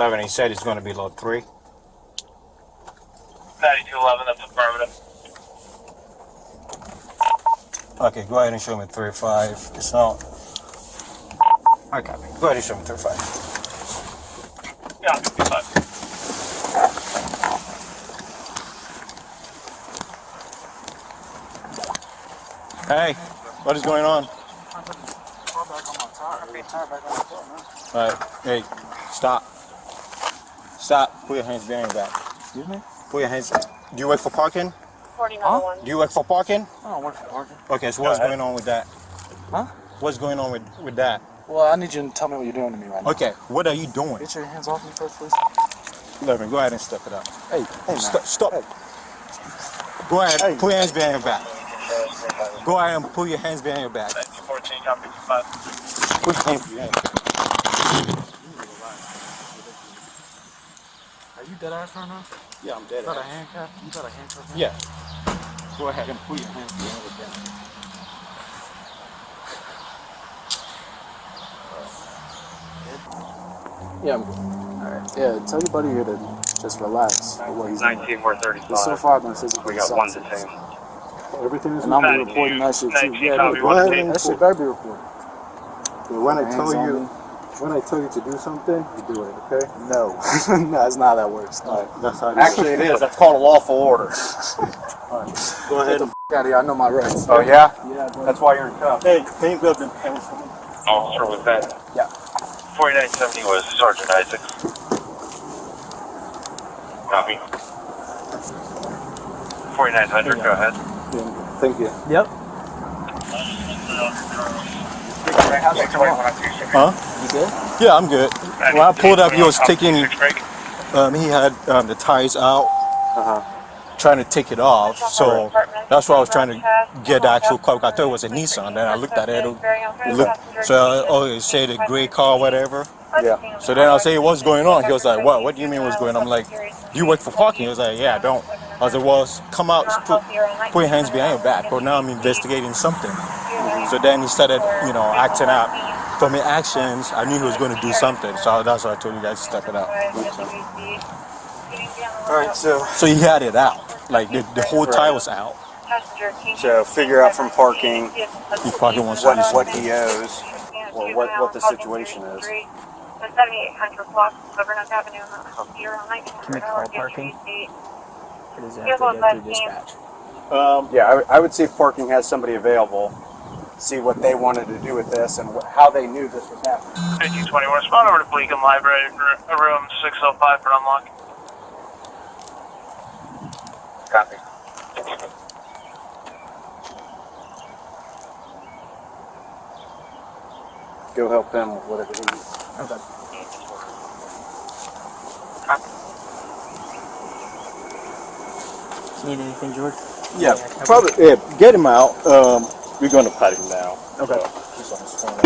9211, he said he's going to be low 3. 9211, that's affirmative. Okay, go ahead and show me 35. It's not. Okay, go ahead and show me 35. Yeah, 55. Hey, what is going on? Alright, hey, stop. Stop. Put your hands behind your back. Excuse me? Put your hands. Do you work for parking? 4901. Do you work for parking? I don't work for parking. Okay, so what's going on with that? Huh? What's going on with that? Well, I need you to tell me what you're doing to me right now. Okay, what are you doing? Get your hands off me first, please. Levin, go ahead and step it up. Hey, man. Stop. Hey. Go ahead, put your hands behind your back. Go ahead and put your hands behind your back. 14, copy 5. Put your hands behind your back. Are you dead ass right now? Yeah, I'm dead. You got a handcuff? You got a handcuff? Yeah. Go ahead and put your hands behind your back. Yeah, I'm good. Alright. Yeah, tell your buddy here to just relax. What he's 19435. so far, I've been physically We got one assaulted. detained. Everything is And I'm reporting that shit too. 19, Yeah, copy, go ahead. 1 That shit better be reported. when I Hands tell on you me. when I tell you to do something, you do it, okay? No. No, that's not how that works. Alright, that's how it is. Actually, it is. That's called a lawful order. Go ahead. Get the out of here. I know my rights. Oh, yeah? Yeah, bro. That's why you're in cuffs. Hey, can you grab them hands for me? Officer with that. Yeah. 4970 was Sergeant Isaacs. Copy. 4900, go ahead. Thank you. Yep. Huh? You good? Yeah, I'm good. When I pulled up, he was taking, Six break. he had the tires out, trying to take it off. So that's why I was trying to get the actual car. I thought it was a Nissan. Then I looked at it. It looked, so it said a gray car, whatever. Yeah. So then I say, what's going on? He was like, what? What do you mean what's going on? I'm like, you work for parking? He was like, yeah, I don't. I was like, well, come out, put your hands behind your back. But now I'm investigating something. So then he started, acting out. From his actions, I knew he was going to do something. So that's why I told you guys to step it out. All right, so So he had it out. Like the whole tire was out. figure out from parking He probably wants to do something. what he owes or what the situation is. 7800 block, Governor Avenue, here on 19. Can we call parking? Or does it have Here's to what go that through means. dispatch? Yeah, I would see if parking has somebody available, see what they wanted to do with this and how they knew this was happening. 1521, respond over to Bleekum Library, room 605 for unlock. Copy. Go help them with whatever they need. Okay. Need anything, George? Yeah, probably. Yeah, get him out. We're going to pat him down. Okay. He's on his phone.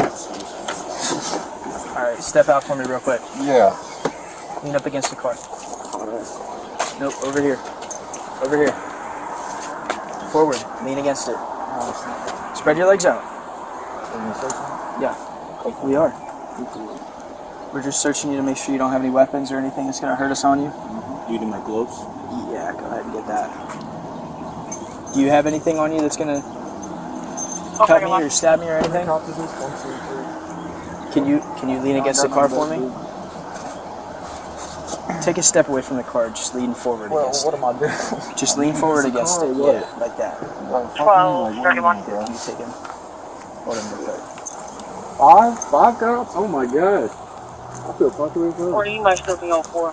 Alright, step out for me real quick. Yeah. Lean up against the car. Nope, over here. Over here. Forward. Lean against it. Spread your legs out. Yeah. We are. We're just searching you to make sure you don't have any weapons or anything that's going to hurt us on you. You need my gloves? Yeah, go ahead and get that. Do you have anything on you that's going to cut me or stab me or anything? Can you lean against the car for me? Take a step away from the car. Just lean forward against it. am I doing? Just lean forward against it. Yeah, like that. 1231. Here, can you take him? Hold him real quick. Five cops? Oh my god. I feel fucking with Or you might still be on 4.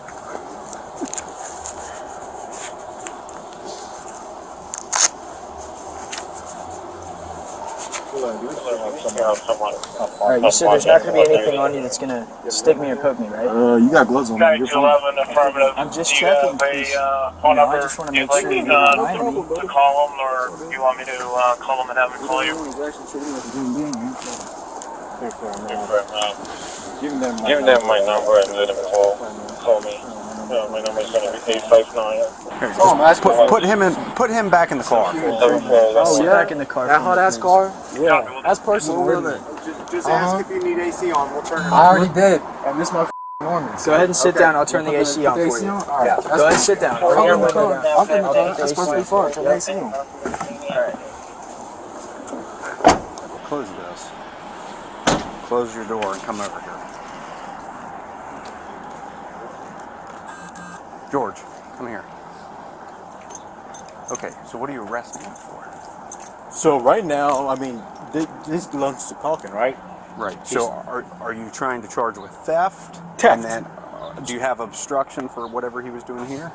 Alright, you said there's not going to be anything on you that's going to stick me or poke me, right? You got gloves on. You're fine. 9211, affirmative. I'm just Do you checking, have please. phone I number just wanna you'd make like sure me you don't remind me. to call them, or do you want me to call them and have them call you? Give them my number and let them call me. My number is going to be 859. Put him back in the car. Sit back in the car. That hot ass car? Yeah. That's personal. Just ask if you need AC on. We'll turn it on. I already did. And this motherfucker Go ahead and sit down. I'll turn the AC on for you. Yeah. Go ahead and sit down. I'll Bring your in the window car. down. I'll get in the I'll car. take the That's AC supposed to be on. far. Turn the AC on. Alright. Close this. Close your door and come over here. George, come here. Okay, so what are you arresting him for? So right now, I mean, this belongs to talking, right? Right. So are you trying to charge with theft? Theft. And then do you have obstruction for whatever he was doing here?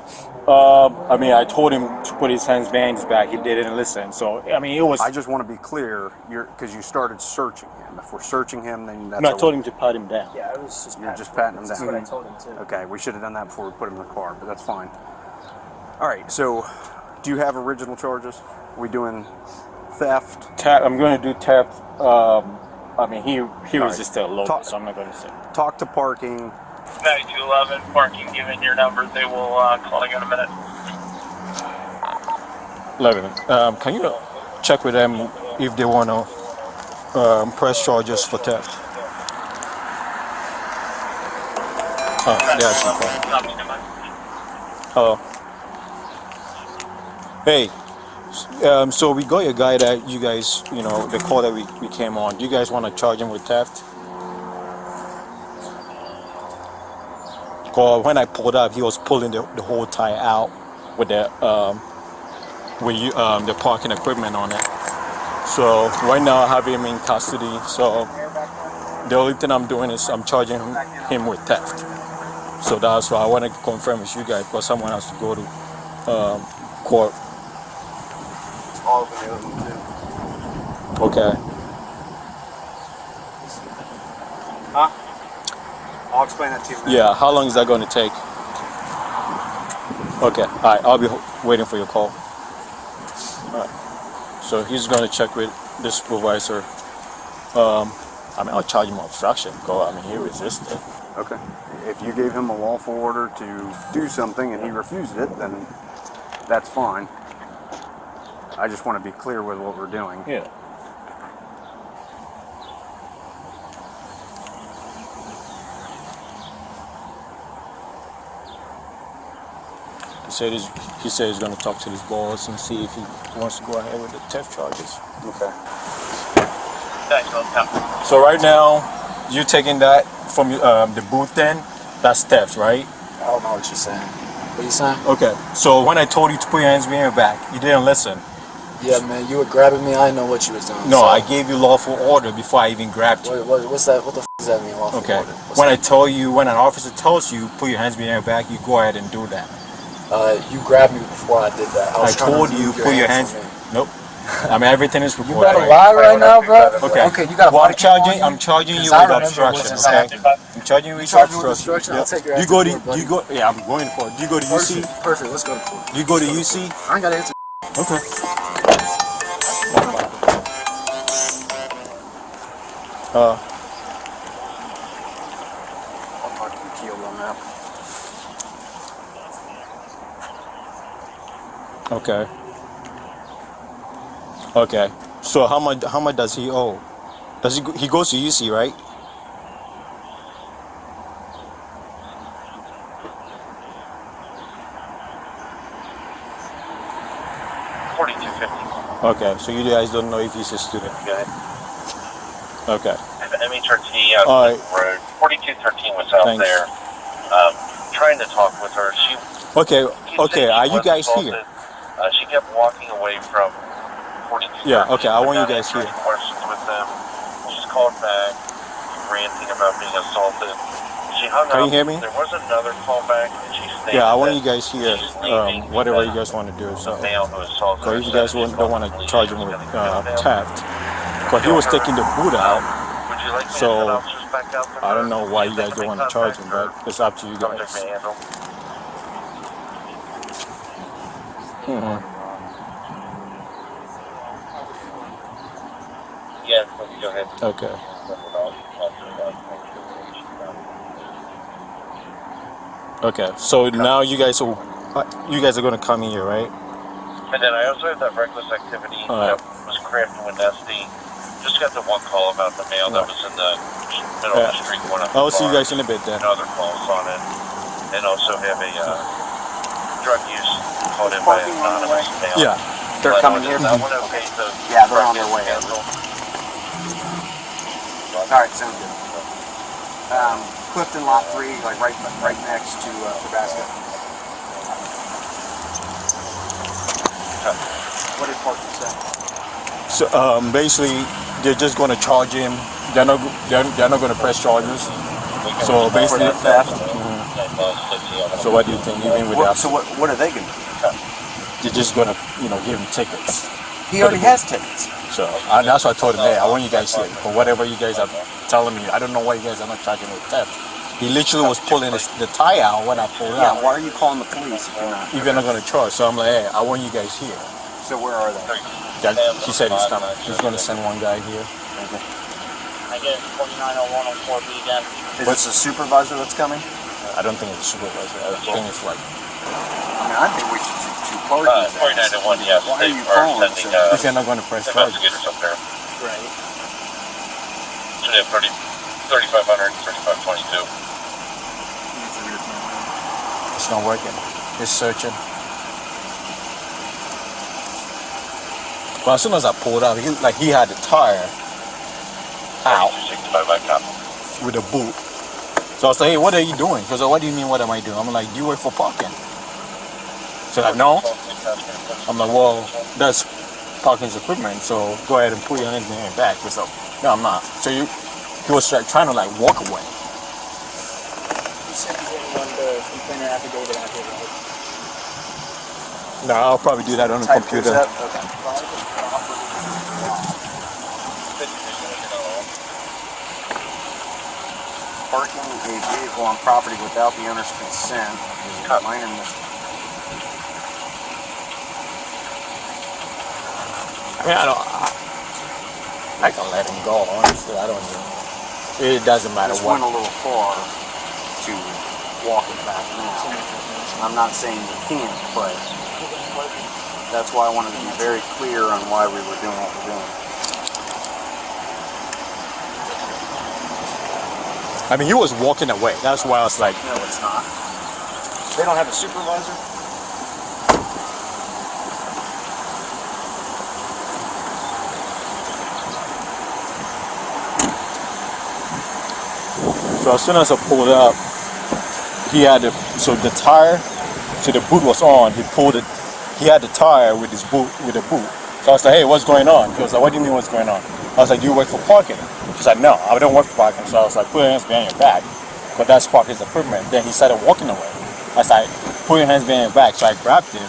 I mean, I told him to put his hands behind his back. He didn't listen. So I mean, it was. I just want to be clear, because you started searching him. If we're searching him, then that's. No, I told him to pat him down. Yeah, I was just You're just patting him That's down. what I told him too. Okay, we should have done that before we put him in the car, but that's fine. All right. So, do you have original charges? Are we doing theft? I'm going to do theft. I mean, he resisted a little Talk- bit, so I'm not going to say. Talk to parking. 9211, parking, given your number, they will call you in a minute. 11. Can you check with them if they want to press charges for theft? Oh, they actually called. Hello. Hey. So we got a guy that you guys, you know, the call that we came on. Do you guys want to charge him with theft? Because when I pulled up, he was pulling the whole tire out with the parking equipment on it. So right now I have him in custody. So the only thing I'm doing is I'm charging him with theft. So that's why I want to confirm with you guys, because someone has to go to court. All of the other one too. Okay. Huh? I'll explain that to you. Yeah, how long is that going to take? Okay, all right, I'll be waiting for your call. All right. So he's going to check with the supervisor. I mean, I'll charge him obstruction because, I mean, he resisted. Okay. If you gave him a lawful order to do something and he refused it, then that's fine. I just want to be clear with what we're doing. Yeah. He said he's going to talk to his boss and see if he wants to go ahead with the theft charges. Okay. So right now, you're taking that from the booth then? That's theft, right? I don't know what you're saying. What you saying? Okay. So when I told you to put your hands behind your back, you didn't listen. Yeah, man, you were grabbing me. I didn't know what you was doing. No, so. I gave you lawful order before I even grabbed you. What's that? What the f does that mean? Lawful Okay. order? What's When that? I tell you, when an officer tells you, put your hands behind your back, you go ahead and do that. You grabbed me before I did that. I told you, put your hands. Nope. I mean, everything is You recorded. better lie right now, bro. Okay. Okay, you gotta Well, lie. I'm charging you 'Cause I with remember obstruction. what's Okay. inside. I'm charging you with charge me with obstruction. obstruction? I'll take your ass You go to to court, buddy. you go. Yeah, I'm going to court. Do you go to UC? Perfect. Let's go to court. Do you go to UC? I ain't gotta answer. Okay. I'll mark the keel on that. Okay. Okay. So how much does he owe? Does he goes to UC, right? $42.50. Okay. So you guys don't know if he's a student. Go ahead. Okay. MHRT out All the road. 4213 was out Thanks. there trying to talk with her. She Okay. said Okay. she Are you wasn't guys assaulted. here? She kept walking away from 4213. Yeah, okay, I want you guys Answering here. questions with them. She's called back, ranting about being assaulted. She hung up. Can you hear me? There was another call back, and she stated Yeah, I want that you guys here. she's leaving Whatever you because guys want to do. So, the male who assaulted her if you guys said she's don't want to charge him with theft, because he was taking the boot out. Would you like me to So, send officers back out to I her? don't know why you They guys can don't make want to charge him, contact but it's up to you or contact guys. may handle. Yeah, go ahead. Okay. Okay. So now you guys are going to come here, right? And then I also have that reckless activity All right. that was crafted with Nesty. Just got the one call about the male that was in the middle of the street going up. I'll see you guys in a bit then. Other calls on it, and also have a drug use called in by an anonymous male. Yeah. They're coming here. Okay. Yeah, they're on their way. Alright, sounds good. Clifton Lot 3, like right next to Nebraska. What did Parker say? So basically, they're just going to charge him. They're not going to press charges. So basically, theft. So what do you think? Even with that, So what are they going to do? they're just going to give him tickets. He already has tickets. So that's what I told him. Hey, I want you guys here for whatever you guys are telling me. I don't know why you guys are not charging with theft. He literally was pulling the tire out when I pulled out. Yeah, why are you calling the police if you're not? If you're not going to charge, so I'm like, hey, I want you guys here. So where are they? He said he's coming. He's going to send one guy here. I get 4901 on 4B again. Is this a supervisor that's coming? I don't think it's a supervisor. I think it's like. I think we should do two parties. 4901, yes. Why are They you are calling? sending If you're not going to press charges. investigators up there. Right. So they have 3500, 3522. It's not working. It's searching. But as soon as I pulled out, he had the tire out 265 by cop. with a boot. So I was like, hey, what are you doing? He was like, what do you mean, what am I doing? I'm like, do you work for parking? So like, no. I'm like, well, that's parking's equipment, so go ahead and put your hands behind your back. He's like, no, I'm not. So he was like trying to like walk away. You said you didn't want the complainant affidavit out here, right? No, I'll probably do that on the Type computer. this up? Okay. Parking a vehicle on property without the owner's consent is a minor misdemeanor. I mean, I can let him go, honestly. I don't know. It doesn't matter This what. went a little far to walk it back now. I'm not saying you can't, but that's why I wanted to be very clear on why we were doing what we're doing. I mean, he was walking away. That's why I was like, No, it's not. They don't have a supervisor? so as soon as I pulled up, he had the tire, so the boot was on. He pulled it. He had the tire with his boot, with the boot. So I was like, hey, what's going on? He was like, what do you mean what's going on? I was like, do you work for parking? She's like, no, I don't work for parking. So I was like, put your hands behind your back, but that's parking's equipment. Then he started walking away. I was like, put your hands behind your back. So I grabbed him,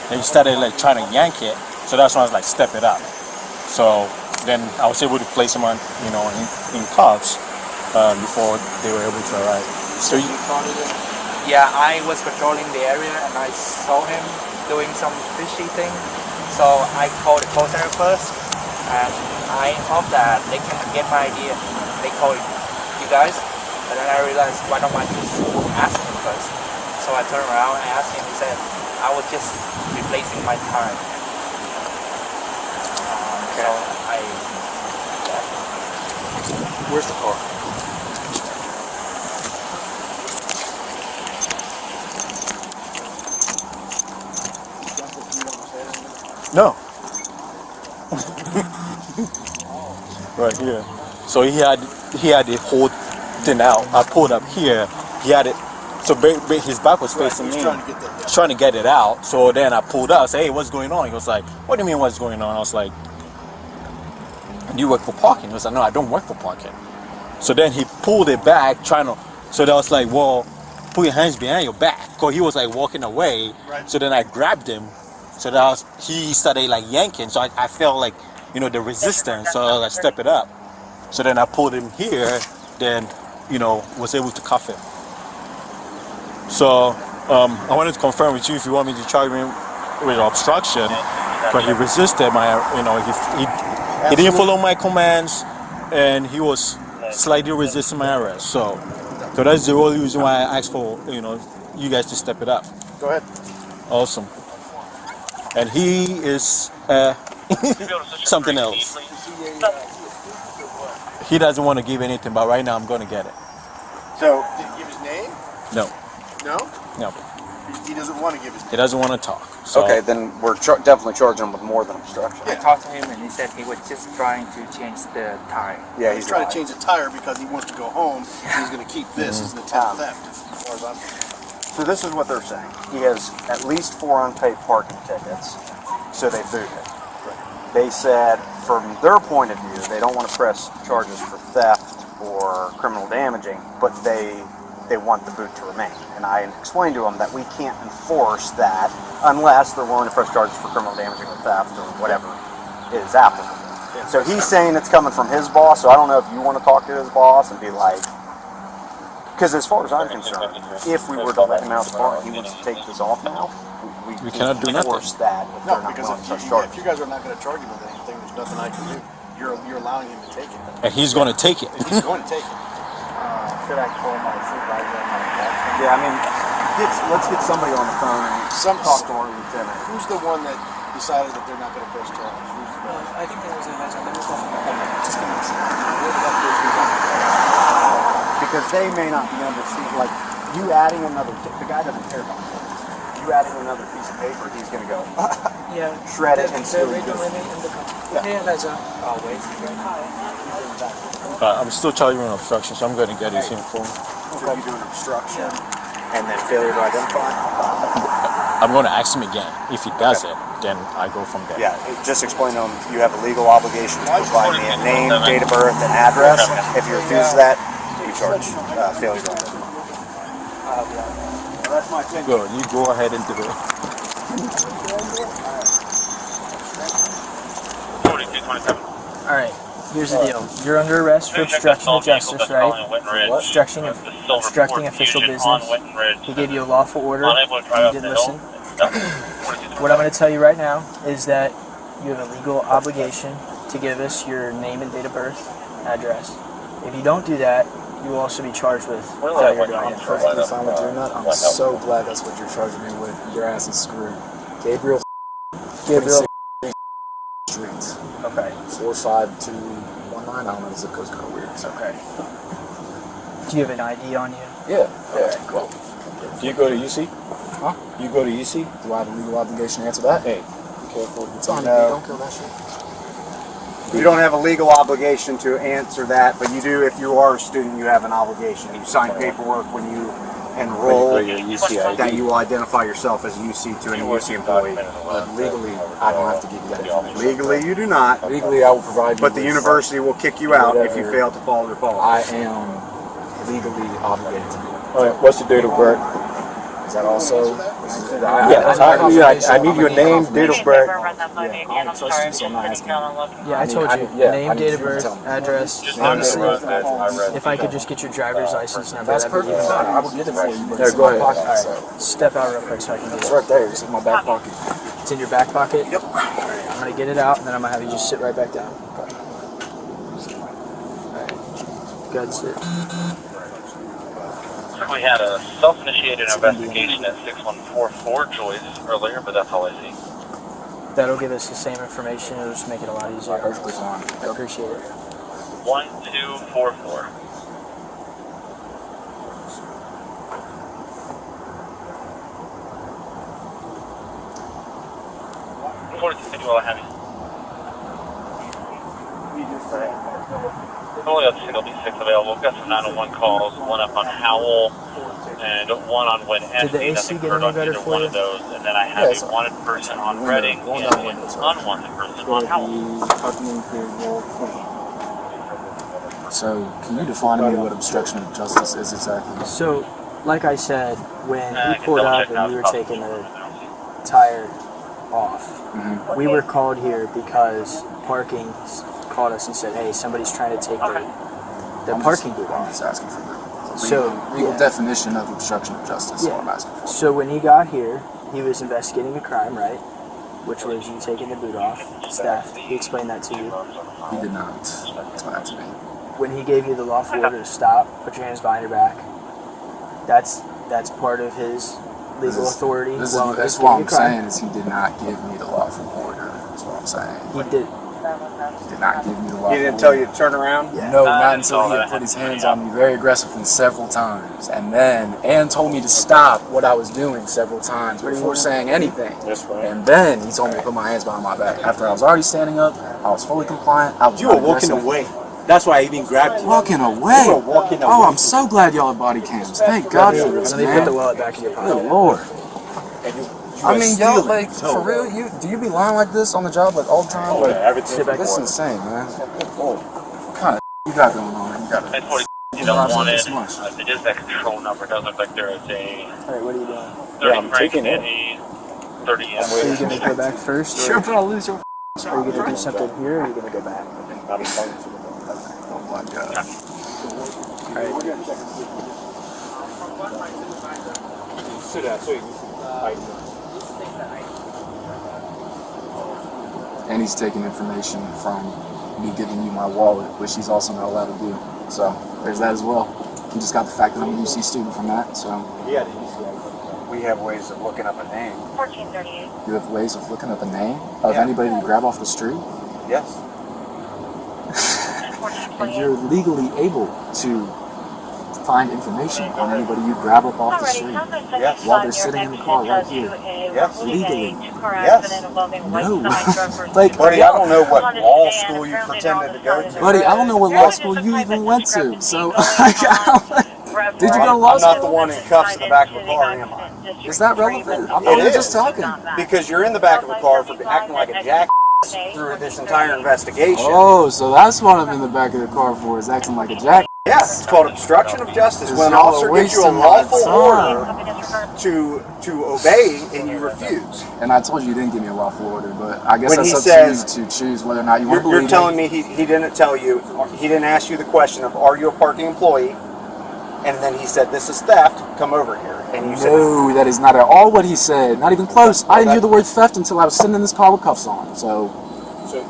and he started like trying to yank it. So that's when I was like, step it up. So then I was able to place him on, in cuffs before they were able to arrive. So you, Yeah, I was patrolling the area and I saw him doing some fishy thing. So I called the call center first and I hope that they can get my idea. They called you guys, and then I realized why don't I just ask him first. So I turned around and asked him. He said, I was just replacing my tire. So Where's the car? no. Right here. So he had the whole thing out. I pulled up here. He had it. So his back was facing me. He's trying to get it out. So then I pulled out. I said, hey, what's going on? He was like, what do you mean what's going on? I was like, do you work for parking? He was like, no, I don't work for parking. So then he pulled it back, so that was like, well, put your hands behind your back. Because he was like walking away. Right. So then I grabbed him. So that he started like yanking. So I felt like, the resistance. So I stepped it up. So then I pulled him here, then, was able to cuff him. So I wanted to confirm with you if you want me to charge him with obstruction, because he resisted he didn't follow my commands, and he was slightly resisting my arrest. So that's the only reason why I asked for you guys to step it up. Go ahead. Awesome. And he is something else. He doesn't want to give anything, but right now I'm going to get it. So, Did he give his name? No, No? no. He doesn't want to give his name. He doesn't want to talk. So, okay, then we're definitely charging him with more than obstruction. I talked to him and he said he was just trying to change the tire. Yeah, He's trying to change the tire because he wants to go home and he's going to keep this as an attempt theft, as far as I'm concerned. So this is what they're saying. He has at least 4 unpaid parking tickets, so they booted him. They said, from their point of view, they don't want to press charges for theft or criminal damaging, but they want the boot to remain. And I explained to them that we can't enforce that unless they're willing to press charges for criminal damaging or theft or whatever is applicable. So he's saying it's coming from his boss, so I don't know if you want to talk to his boss and be like, because as far as I'm concerned, if we were to let him out of the bar and he wants to take this off now, we cannot do nothing. enforce that if No, they're not because willing to press if charges. you guys are not going to charge him with anything, there's nothing I can do. You're allowing him to take it. and he's going to take it. And he's going to take it. Should I call my supervisor? Yeah, I mean, let's get somebody on the phone and talk to our lieutenant. Who's the one that decided that they're not going to press charges? Who's the one? I think there was a measure. Just give me a second. Where did that person go? Because they may not be understanding, like, you adding another, the guy doesn't care about it. You adding another piece of paper, he's going to go Yeah. shred it and steal it. I'm still charging him obstruction, so I'm going to get his info. So you do an obstruction and then failure to identify? I'm going to ask him again. If he does it, then I go from there. Yeah, just explain to him you have a legal obligation to provide me a name, date of birth, and address. If you refuse that, you charge failure to identify. That's my opinion. Go, you go ahead and do it. 4227. Alright, here's the deal. You're under arrest for obstruction of justice, right? Obstructing official business. He gave you a lawful order. You didn't listen. What I'm going to tell you right now is that you have a legal obligation to give us your name and date of birth, address. If you don't do that, you will also be charged with failure to identify. Perfectly fine with doing that. I'm so glad that's what you're charging me with. Your ass is screwed. Gabriel Gabriel. Street. Okay. 45219. I don't know, the zip code's kind of weird. So. Okay. Do you have an ID on you? Yeah. Okay, cool. Do you go to UC? Huh? You go to UC? Do I have a legal obligation to answer that? Hey, be careful. It's on me. No. Don't kill that shit. You don't have a legal obligation to answer that, but you do if you are a student, you have an obligation. You sign paperwork when you enroll that you will identify yourself as a UC to any UC employee. But legally, I don't have to give you that information. Legally, you do not, Legally, I will provide you but the with- university will kick you out if you fail to follow their policy. I am legally obligated to do that. All right, what's your date of birth? Is that also? I need your name, date of birth. I don't trust you, so I'm not asking. Yeah, I told you. Name, date of birth, address. Honestly, if I could just get your driver's license number, That's that'd be perfect. easy. I will get it for you. But Yeah, it's in go my ahead. pocket, Alright, so. step out real quick so I can get It's it. right there. It's in my back pocket. It's in your back pocket? Yep. Alright, I'm gonna get it out and then I'm gonna have you just sit right back down. Alright. Go ahead and sit. We had a self-initiated investigation at 6144 Joyce earlier, but that's all I see. That'll give us the same information. It'll just make it a lot easier. Perfectly fine. I appreciate it. 1244. While I have you. Only got single B6 available. We've got some 901 calls, one up on Howell and one on Win Did the AC get any better for one you? of those. And then I have a wanted person on Reading and an unwanted person on Howell. So, can you define to me what obstruction of justice is exactly? So, like I said, when I he can pulled double up check now. and you were taking the tire off, we were called here because parking called us and said, hey, somebody's trying to take the parking boot I'm off. just asking for the So, legal yeah. definition of obstruction of justice. That's Yeah. what I'm asking for. So when he got here, he was investigating a crime, right? Which was you taking the boot off. It's theft. He explained that to you. He did not explain that to me. When he gave you the lawful order to stop, put your hands behind your back, that's part of his legal authority. This while is, that's investigating what a I'm crime. saying is he did not give me the lawful order. That's what I'm saying. He did. Did not give me the He lawful didn't tell order. you to turn around? No, not until he had put his hands on me very aggressively several times. And told me to stop what I was doing several times before saying anything. That's right. And then he told me to put my hands behind my back. After I was already standing up, I was fully compliant. I was You were not walking aggressive. away. That's why I even grabbed you. Walking away? You were walking Oh, away. I'm so glad y'all have body cams. Thank God for this, And then they put the man. wallet back in your pocket. Good Lord. And you I were mean, y'all, stealing. like, for real, do you be lying like this on the job, like, all the time? Oh, Like, yeah, everything. this is insane, man. What kind of you got going on? You got to You don't want it. this much. It is that control number. It doesn't look like there is a Alright, what are you doing? 30 I'm taking it. 30 Are you gonna go back first? Or You're about to lose your are you gonna do something here or are you gonna go back? I'm going to. Oh my God. Sit down, so you And he's taking information from me giving you my wallet, which he's also not allowed to do. So there's that as well. He just got the fact that I'm a UC student from that. So Yeah, We have ways of looking up a name. 1438. you have ways of looking up a name of Yeah. anybody you grab off the street, Yes. and you're legally able to find information on anybody you grab up off the street. Yes. While they're sitting in the car right here. Yes. Legally. Yes. No. Like, buddy, I don't know what law school you pretended to go to. Buddy, I don't know what law school you even went to. So did you go to law I'm school? not the one in cuffs in the back of the car, am I? Is that relevant? I thought It we were is. just talking. Because you're in the back of the car for acting like a jack through this entire investigation. Oh, so that's what I'm in the back of the car for, is acting like a jack. Yeah, it's called obstruction of justice. When an Y'all are officer gives you a wasting my lawful time. order to obey and you refuse. And I told you you didn't give me a lawful order, but I guess When that's he up says- to you to choose whether or not you want to You're believe telling me. me he didn't tell you, he didn't ask you the question of, are you a parking employee? And then he said, this is theft, come over here. And you said, No, that is not at all what he said. Not even close. I didn't hear the word theft until I was sitting in this car with cuffs on. So,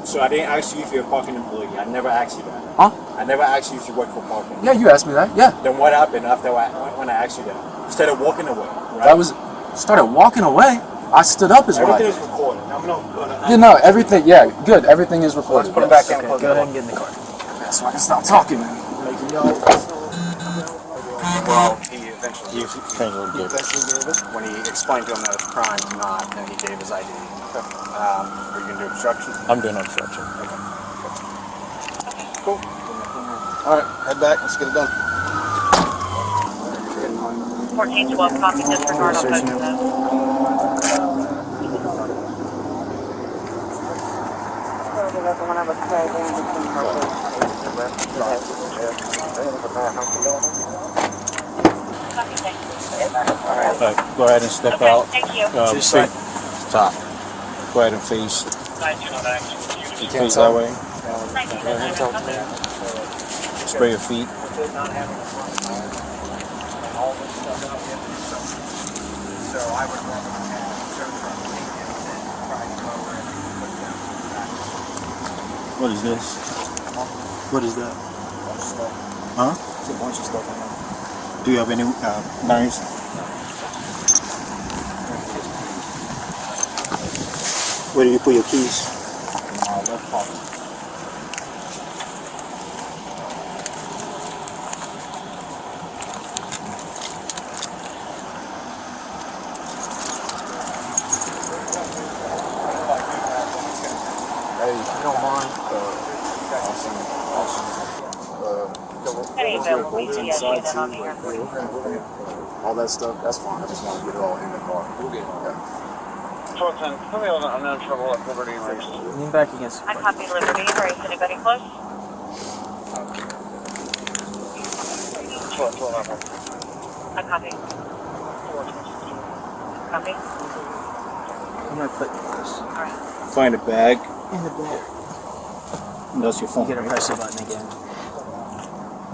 So I didn't ask you if you're a parking employee. I never asked you that. huh? I never asked you if you work for parking. Yeah, you asked me that. Yeah. Then what happened after when I asked you that? You started walking away, right? That was, started walking away. I stood up is what I Everything did. is recorded. I'm not gonna. You know, everything, yeah, good. Everything is recorded. let's put him back in. Okay, go ahead and get in the car. So I can stop talking. Well, he eventually You think we'll give it? when he explained to him that it's a crime to not, then he gave his ID. Are you going to do obstruction? I'm doing obstruction. Cool. All right, head back. Let's get it done. 1412, copy, disregard all Searching photos. Copy, thank you. Go ahead and step out. Thank you. Stop. Go ahead and face. Face that way. Spray your feet. What is this? What is that? Huh? It's a bunch of stuff in there. Do you have any knives? Where did you put your keys? Left pocket. Hey, if you don't mind, Any available PTSD, then I'll be here for you. all that stuff, that's fine. I just want to get it all in the car. Put me on untrouble at Liberty and Race. Lean back against the I car. copy Liberty. Is anybody close? I copy. Copy. I'm gonna put this Alright. Find a bag. in the bag. And that's your You phone. gotta press the button again.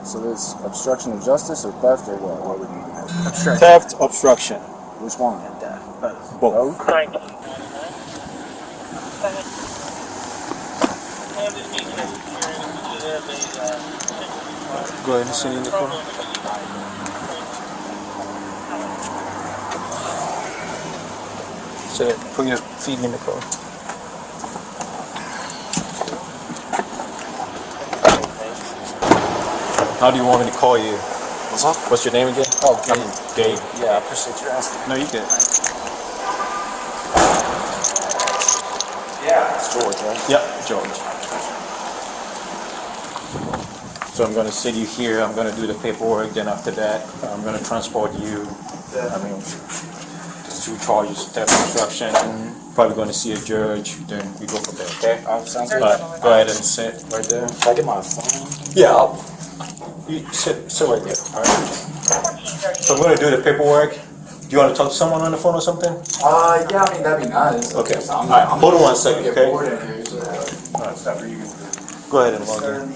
So it's obstruction of justice or theft or what? What would you do? Obstruction. Theft, obstruction. Which one? And both. Both. Sorry. Go ahead. Go ahead and sit in the car. Sit. Put your feet in the car. How do you want me to call you? What's up? What's your name again? Oh, Gabe. Gabe. Yeah, I appreciate you asking. No, you good. It's George, right? Yep, George. So I'm going to sit you here. I'm going to do the paperwork. Then after that, I'm going to transport you. I mean, just 2 charges, theft, obstruction. Probably going to see a judge. Then we go from there. Okay. Sounds All good. right. Go ahead and sit right there. Can I get my phone? Yeah. You sit right there. All right. So I'm going to do the paperwork. Do you want to talk to someone on the phone or something? Yeah, I mean, that'd be nice. Okay. So All right. Hold on 1 second, get okay? bored in here, so- Go ahead and log in.